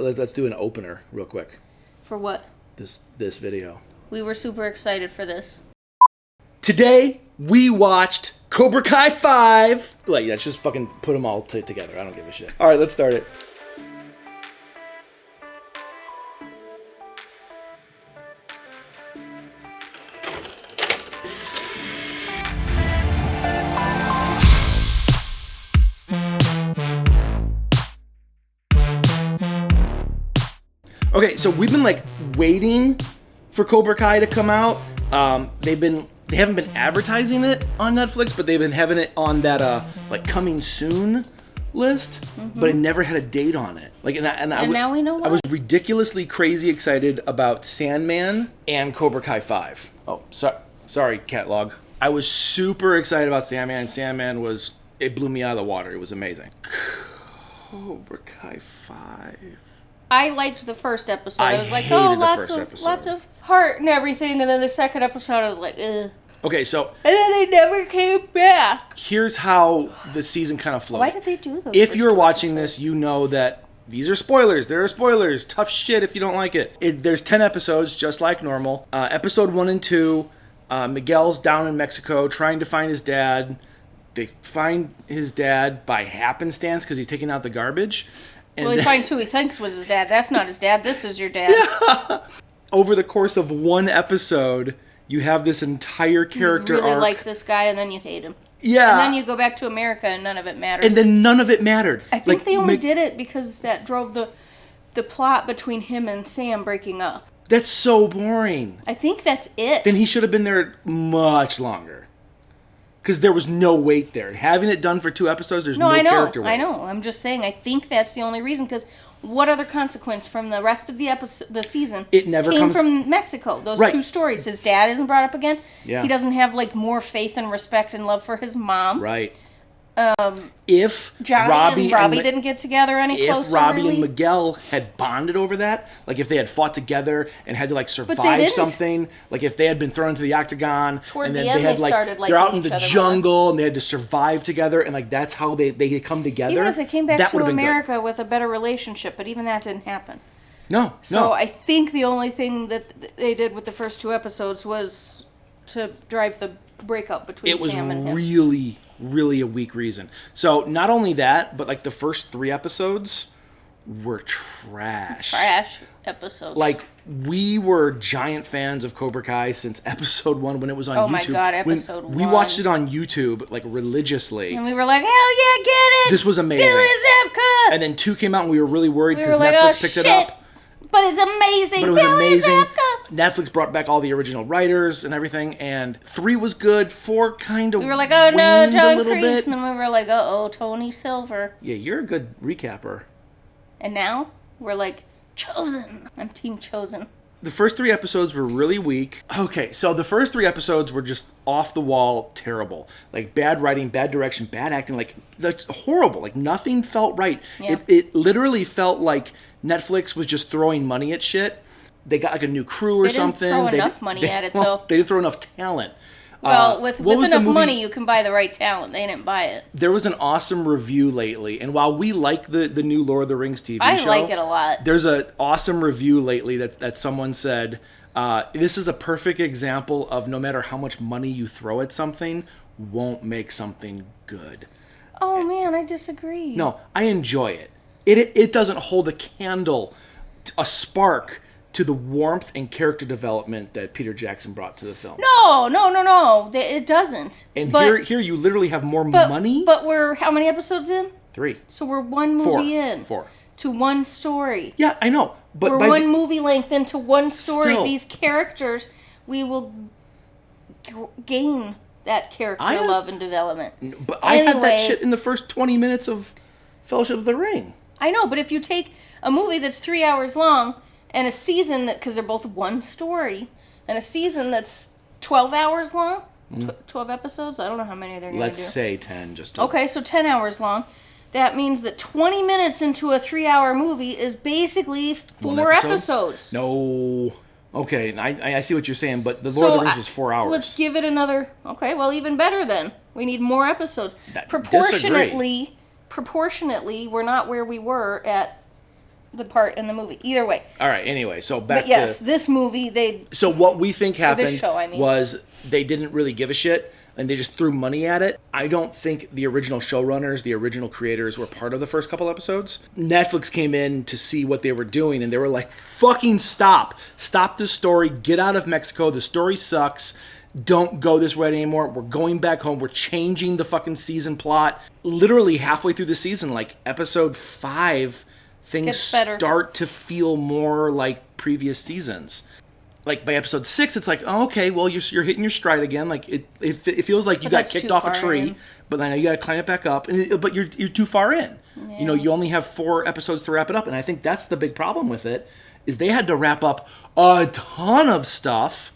let's do an opener real quick. For what? This video. We were super excited for this. Today, we watched Cobra Kai V. Like, let's just fucking put them all together. I don't give a shit. All right, let's start it. Okay, so we've been like waiting for Cobra Kai to come out. They haven't been advertising it on Netflix, but they've been having it on that like coming soon list. Mm-hmm. But it never had a date on it. Like, and now we know why. I was ridiculously crazy excited about Sandman and Cobra Kai V. Oh, sorry, Catlog. I was super excited about Sandman. Sandman it blew me out of the water. It was amazing. Cobra Kai V. I liked the first episode. I was like, oh, lots of heart and everything. And then the second episode, I was like, ugh. Okay, so... And then they never came back. Here's how the season kind of flowed. Why did they do those? If you're watching this, you know that these are spoilers. There are spoilers. Tough shit if you don't like it. There's 10 episodes, just like normal. Episode 1 and 2, Miguel's down in Mexico trying to find his dad. They find his dad by happenstance because he's taking out the garbage. And he finds who he thinks was his dad. That's not his dad. This is your dad. Yeah. Over the course of one episode, you have this entire character arc. You really like this guy, and then you hate him. Yeah. And then you go back to America, and none of it matters. And then none of it mattered. I think they only did it because that drove the plot between him and Sam breaking up. That's so boring. I think that's it. Then he should have been there much longer. Because there was no weight there. Having it done for 2 episodes, there's no character weight. I know. I'm just saying, I think that's the only reason. Because what other consequence from the rest of the season came from Mexico? Those 2 stories. His dad isn't brought up again. Yeah. He doesn't have like more faith and respect and love for his mom. Right. If Johnny and Robbie didn't get together any closer, if Robbie and Miguel had bonded over that, like if they had fought together and had to like survive something, like if they had been thrown into the octagon, and then they had they're out in the jungle and they had to survive together, and like that's how they come together. Even if they came back to America with a better relationship, but even that didn't happen. No. So I think the only thing that they did with the first 2 episodes was to drive the breakup between Sam and him. It was really a weak reason. So not only that, but like the first 3 episodes were trash. Trash episodes. Like, we were giant fans of Cobra Kai since episode 1 when it was on YouTube. Oh my god, episode 1. We watched it on YouTube like religiously. And we were like, hell yeah, get it! This was amazing. Get it, Zabka! And then 2 came out and we were really worried because Netflix picked it up. But it's amazing. But it was amazing. Netflix brought back all the original writers and everything, and 3 was good. 4 kind of we were like, oh no, John Kreese, and then we were like, uh-oh, Tony Silver. Yeah, you're a good recapper. And now we're like, Chosen. I'm Team Chosen. The first 3 episodes were really weak. Okay, so the first 3 episodes were just off the wall terrible. Like, bad writing, bad direction, bad acting, like horrible. Like, nothing felt right. Yeah. It literally felt like Netflix was just throwing money at shit. They got like a new crew or something. They didn't throw enough money at it, though. They didn't throw enough talent. Well, with enough money, you can buy the right talent. They didn't buy it. There was an awesome review lately, and while we like the new Lord of the Rings TV show... I like it a lot. There's an awesome review lately that someone said, this is a perfect example of no matter how much money you throw at something, won't make something good. Oh, man, I disagree. No, I enjoy it. It doesn't hold a candle, a spark to the warmth and character development that Peter Jackson brought to the film. No. It doesn't. And here you literally have more money. But we're how many episodes in? 3. So we're 1 movie in. 4. To 1 story. Yeah, I know. But we're 1 movie length into 1 story. Still, these characters, we will gain that character love and development. But I had that shit in the first 20 minutes of Fellowship of the Ring. I know, but if you take a movie that's 3 hours long and a season because they're both 1 story, and a season that's 12 hours long, 12 episodes, I don't know how many they're going to do. Let's say 10. Okay, so 10 hours long. That means that 20 minutes into a 3-hour movie is basically 4 episodes. No. Okay, I see what you're saying, but the Lord of the Rings was 4 hours. Let's give it another... Okay, well, even better then. We need more episodes. Disagree. Proportionately, we're not where we were at the part in the movie. Either way. All right. Anyway, so back But yes, to this movie, So what we think happened show, I mean. was they didn't really give a shit and they just threw money at it. I don't think the original showrunners, the original creators were part of the first couple episodes. Netflix came in to see what they were doing and they were like, fucking stop. Stop the story. Get out of Mexico. The story sucks. Don't go this way anymore. We're going back home. We're changing the fucking season plot. Literally halfway through the season, like episode 5, things start to feel more like previous seasons. Like by episode 6, it's like, oh, okay, well you're hitting your stride again. Like it feels like you got kicked off a tree, but then you got to climb it back up. But you're too far in. Yeah. You know, you only have 4 episodes to wrap it up, and I think that's the big problem with it. Is they had to wrap up a ton of stuff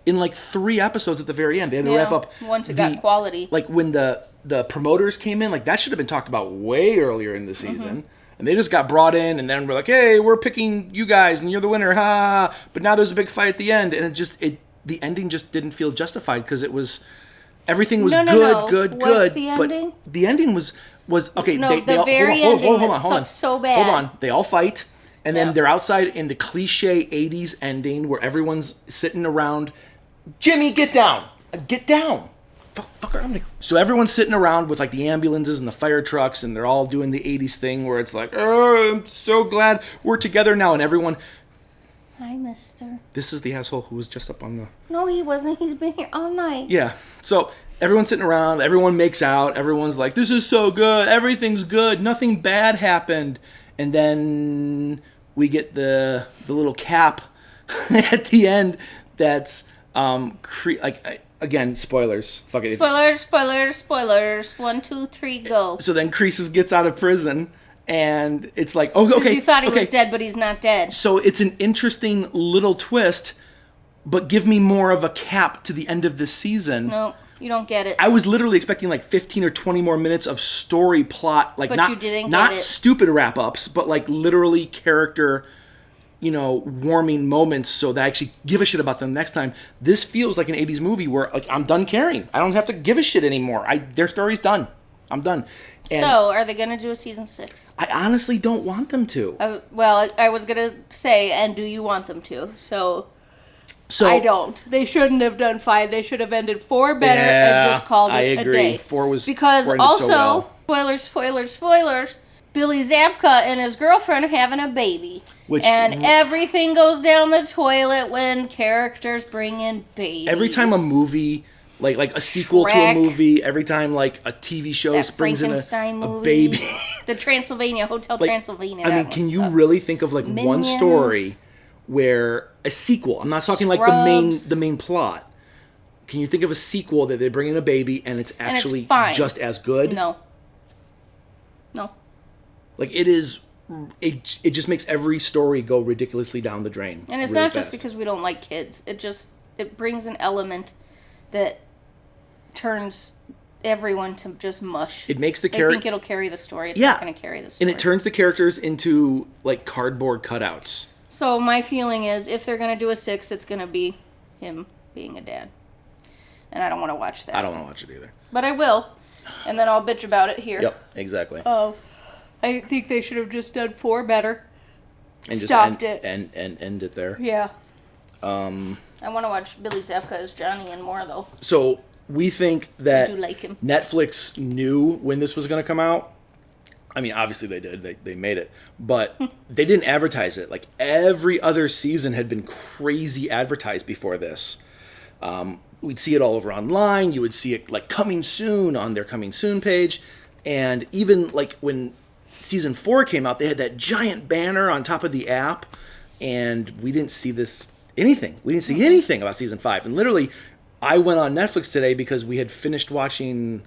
in like 3 episodes at the very end. They had to wrap up once it got quality. Like when the promoters came in, like that should have been talked about way earlier in the season. Mm-hmm. And they just got brought in, and then we're like, "Hey, we're picking you guys, and you're the winner, ha!" But now there's a big fight at the end, and the ending just didn't feel justified because it was everything was good. What's the ending? But the ending was okay. No, the very ending sucked so bad. Hold on, they all fight, and then they're outside in the cliche '80s ending where everyone's sitting around. Jimmy, get down! Get down! Fucker, So everyone's sitting around with like the ambulances and the fire trucks, and they're all doing the 80s thing where it's like, oh, I'm so glad we're together now, and everyone... Hi, mister. This is the asshole who was just up on the... No, he wasn't. He's been here all night. Yeah. So everyone's sitting around, everyone makes out, everyone's like, this is so good, everything's good, nothing bad happened. And then we get the little cap at the end that's... Again, spoilers. Fuck it. Spoilers. 1, 2, 3, go. So then Croesus gets out of prison, and it's like, oh, okay. Because you thought he was dead, but he's not dead. So it's an interesting little twist, but give me more of a cap to the end of this season. No, you don't get it. I was literally expecting like 15 or 20 more minutes of story plot, like but you didn't not get it. Stupid wrap-ups, but like literally character... warming moments so that I actually give a shit about them next time. This feels like an 80s movie where like I'm done caring. I don't have to give a shit anymore. Their story's done. I'm done. And so, are they going to do a season 6? I honestly don't want them to. I was going to say, and do you want them to? So I don't. They shouldn't have done 5. They should have ended 4 better and just called it a day. I agree. 4 was... Because also, so well. spoilers, Billy Zabka and his girlfriend are having a baby. Everything goes down the toilet when characters bring in babies. Every time a movie, like a sequel to a movie, every time like a TV show brings in a baby. The Transylvania, Hotel Transylvania. I mean, can you really think of like Minions. One story where a sequel, I'm not talking like the main plot. Can you think of a sequel that they bring in a baby and it's actually just as good? No. Like it is... It just makes every story go ridiculously down the drain. And it's not just because we don't like kids. It brings an element that turns everyone to just mush. It makes the character... They think it'll carry the story. It's not going to carry the story. And it turns the characters into like cardboard cutouts. So my feeling is if they're going to do a 6, it's going to be him being a dad. And I don't want to watch that. I don't want to watch it either. But I will. And then I'll bitch about it here. Yep, exactly. Oh. I think they should have just done 4 better. And stopped it. And end it there. Yeah. I want to watch Billy Zabka as Johnny and more, though. So, we think that I do like him. Netflix knew when this was going to come out. I mean, obviously they did. They made it. But they didn't advertise it. Like, every other season had been crazy advertised before this. We'd see it all over online. You would see it, like, coming soon on their coming soon page. And even, like, when... Season 4 came out, they had that giant banner on top of the app, and we didn't see anything. We didn't see anything about Season 5. And literally, I went on Netflix today because we had finished watching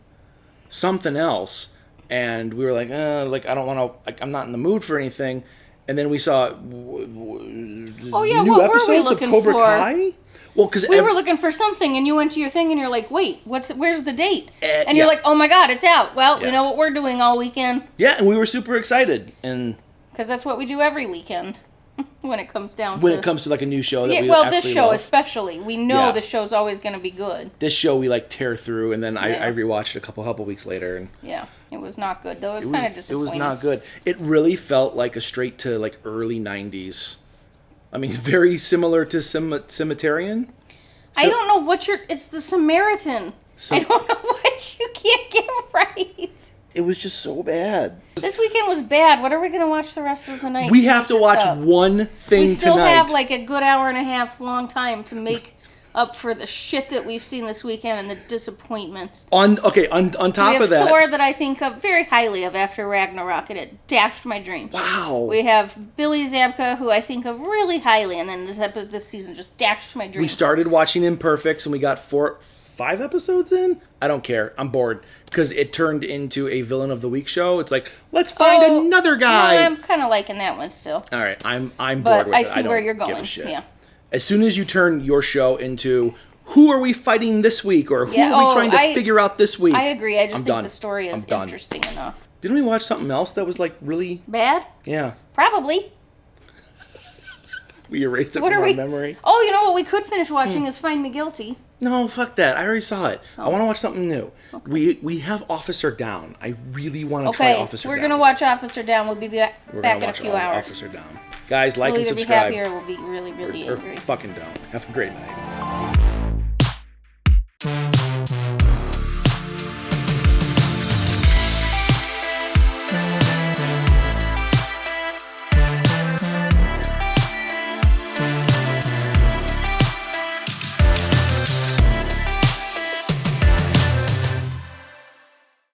something else, and we were like, I don't want to, I'm not in the mood for anything. And then we saw new episodes of Cobra Kai. Well, because we were looking for something, and you went to your thing, and you're like, "Wait, where's the date?" And you're like, "Oh my God, it's out!" Well, you know what we're doing all weekend. Yeah, and we were super excited, and because that's what we do every weekend. when it comes down when to... it comes to like a new show that we well, actually this show love. especially. We know Yeah. the show's always going to be good. This show we like tear through, and then Yeah. I rewatched it a couple weeks later, and Yeah, it was not good, though. It was kind of it disappointing. was not good. It really felt like a straight to like early 90s. I mean, very similar to Cemeterian. I don't know what you're... It's the Samaritan. I don't know what you can't get right. It was just so bad. This weekend was bad. What are we going to watch the rest of the night? We have to make this watch up? one thing We still tonight. have like a good hour and a half long time to make up for the shit that we've seen this weekend and the disappointments. On top We of that, have Thor that I think of very highly of after Ragnarok, and it dashed my dreams. wow. We have Billy Zabka, who I think of really highly, and then this season just dashed my dreams. We started watching Imperfects, and we got 5 episodes in. I don't care. I'm bored because it turned into a Villain of the Week show. It's like, let's find another guy. Well, I'm kind of liking that one still. All right, I'm bored But with I it. see don't where you're give going. a shit. Yeah. As soon as you turn your show into who are we fighting this week, or who Yeah, are we trying to figure out this week, I agree. I just I'm think done. the story is interesting enough. Didn't we watch something else that was like really Bad? Yeah? Probably. We erased it What from are our we? memory. Oh, you know what we could finish watching is Find Me Guilty. No, fuck that. I already saw it. I Oh. want to watch something new. Okay. We have Officer Down. I really want to try Okay, Officer we're Down. gonna watch Officer Down. We'll be back We're in gonna a watch few hours. Officer Down. Guys, like We'll and either be subscribe. happy or we'll be really, really or angry. fucking don't. Have a great night.